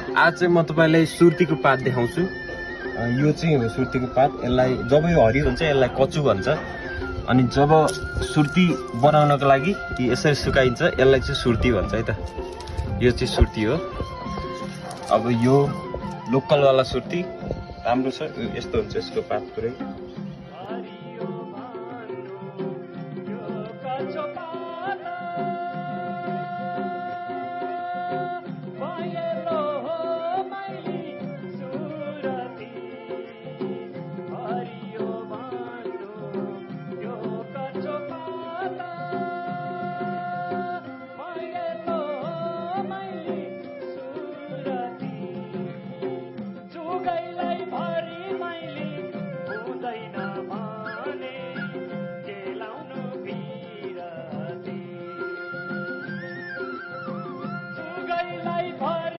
आज चाहिँ म तपाईँलाई सुर्तीको पात देखाउँछु। यो चाहिँ हो सुर्तीको पात। यसलाई जब यो हरियो हुन्छ यसलाई कचु भन्छ। अनि जब सुर्ती बनाउनको लागि यसरी सुकाइन्छ यसलाई चाहिँ सुर्ती भन्छ है त। यो चाहिँ सुर्ती हो। अब यो लोकलवाला सुर्ती राम्रो छ, यस्तो हुन्छ यसको पात पुरै।